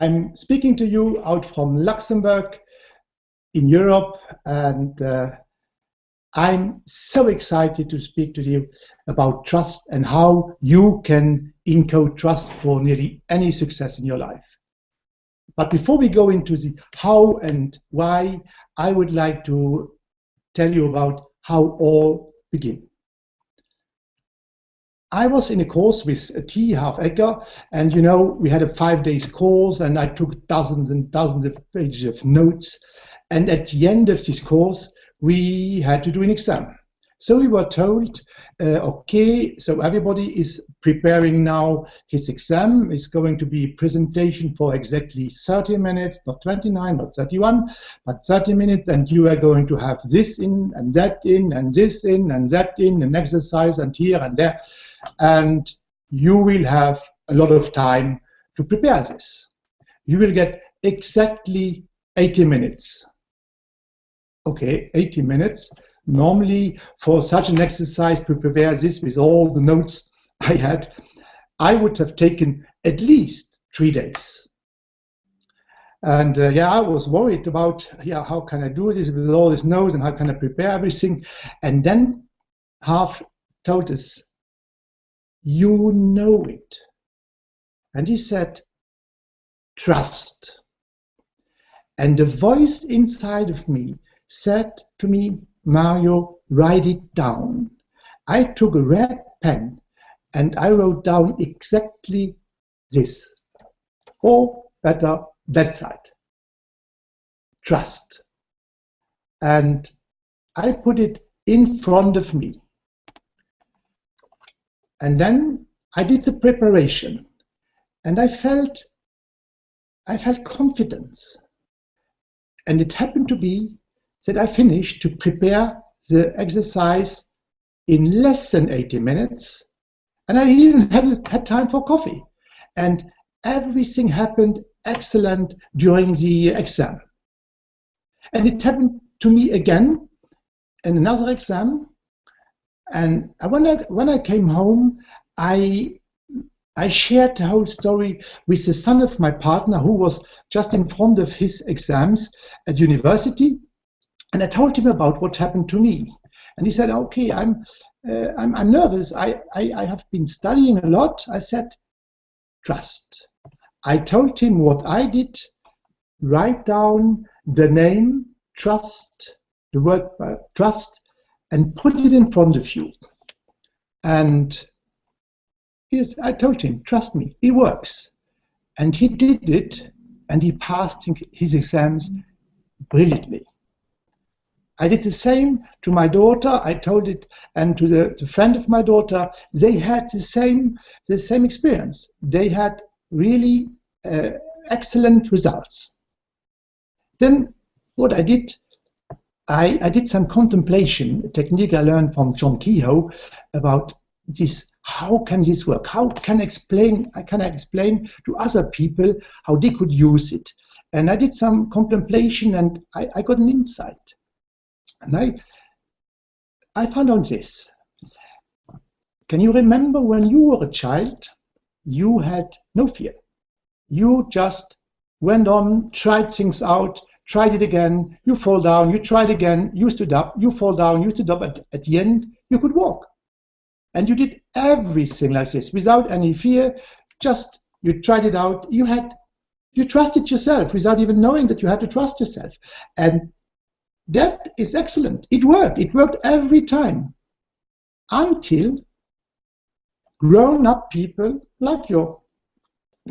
I'm speaking to you out from Luxembourg in Europe, and I'm so excited to speak to you about trust and how you can encode trust for nearly any success in your life. But before we go into the how and why, I would like to tell you about how all began. I was in a course with T. Half-Ecker, and you know, we had a 5-day course, and I took dozens and dozens of pages of notes. And at the end of this course, we had to do an exam. So we were told, okay, so everybody is preparing now his exam. It's going to be a presentation for exactly 30 minutes, not 29, not 31, but 30 minutes, and you are going to have this in, and that in, and this in, and that in, an exercise, and here and there. And you will have a lot of time to prepare this. You will get exactly 80 minutes. Okay, 80 minutes. Normally, for such an exercise to prepare this with all the notes I had, I would have taken at least 3 days. And yeah, I was worried about, yeah, how can I do this with all these notes and how can I prepare everything? And then Half told us, you know it. And he said, trust. And the voice inside of me said to me, Mario, write it down. I took a red pen and I wrote down exactly this, or better, that side. Trust. And I put it in front of me. And then I did the preparation, and I felt confidence. And it happened to be that I finished to prepare the exercise in less than 80 minutes, and I even had time for coffee. And everything happened excellent during the exam. And it happened to me again in another exam. And when I came home, I shared the whole story with the son of my partner, who was just in front of his exams at university, and I told him about what happened to me. And he said, "Okay, I'm nervous. I have been studying a lot." I said, "Trust." I told him what I did. Write down the name, trust, the word trust, and put it in front of you. And yes, I told him, trust me, it works. And he did it, and he passed his exams brilliantly. I did the same to my daughter. I told it, and to the friend of my daughter, they had the same experience. They had really excellent results. Then what I did, I did some contemplation, a technique I learned from John Kehoe about this. How can this work? How can I explain to other people how they could use it? And I did some contemplation, and I got an insight. And I found out this. Can you remember when you were a child, you had no fear? You just went on, tried things out, tried it again, you fall down, you tried again, you stood up, you fall down, you stood up, at the end, you could walk. And you did everything like this without any fear, just you tried it out, you trusted yourself without even knowing that you had to trust yourself. And that is excellent. It worked every time. Until grown-up people like your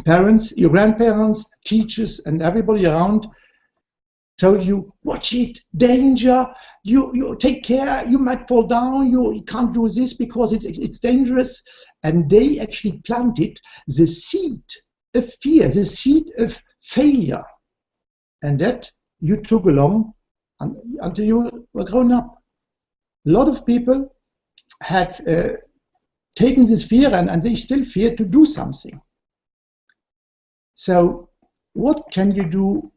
parents, your grandparents, teachers, and everybody around told you, watch it, danger, you take care, you might fall down, you can't do this because it's dangerous. And they actually planted the seed of fear, the seed of failure. And that you took along until you were grown up. A lot of people had taken this fear and they still fear to do something. So what can you do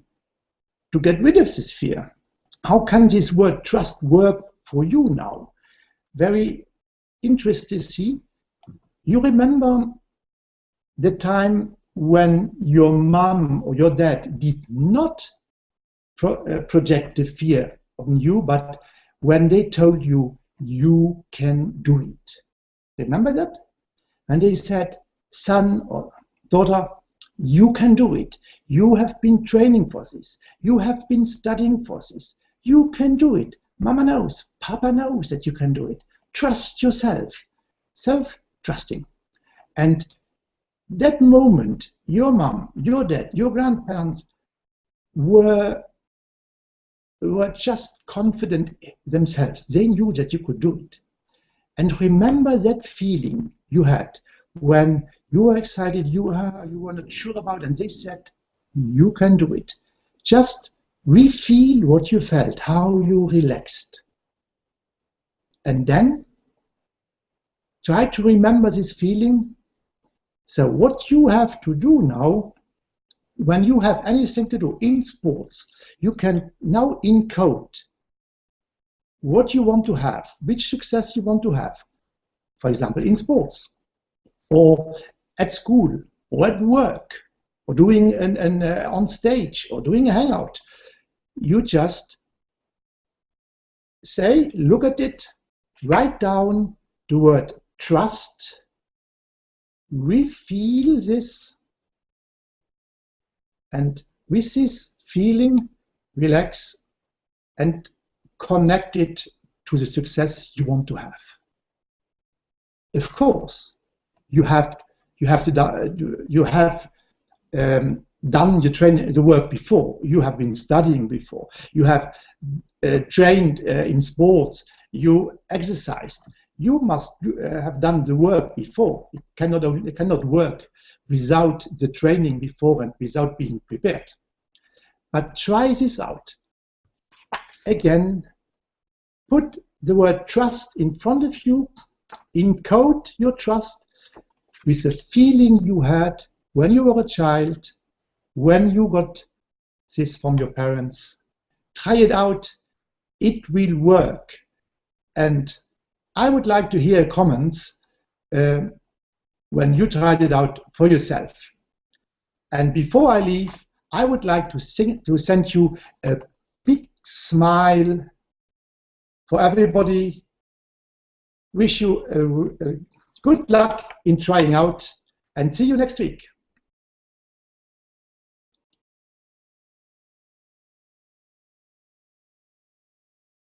to get rid of this fear? How can this word trust work for you now? Very interesting to see. You remember the time when your mom or your dad did not project the fear on you, but when they told you, you can do it. Remember that? And they said, son or daughter, you can do it. You have been training for this. You have been studying for this. You can do it. Mama knows, Papa knows that you can do it. Trust yourself. Self-trusting. And that moment, your mom, your dad, your grandparents were just confident themselves. They knew that you could do it. And remember that feeling you had when you were excited, you were not sure about, and they said, you can do it. Just re-feel what you felt, how you relaxed. And then try to remember this feeling. So what you have to do now, when you have anything to do in sports, you can now encode what you want to have, which success you want to have. For example, in sports, or at school, or at work, or doing on stage, or doing a hangout. You just say, look at it, write down the word trust, re-feel this, and with this feeling, relax and connect it to the success you want to have. Of course, you have done your training, the work before. You have been studying before. You have trained in sports. You exercised. You must have done the work before. It cannot work without the training before and without being prepared. But try this out. Again, put the word trust in front of you. Encode your trust with the feeling you had when you were a child, when you got this from your parents. Try it out. It will work. And I would like to hear comments when you tried it out for yourself. And before I leave, I would like to send you a big smile for everybody. Wish you good luck in trying out, and see you next week.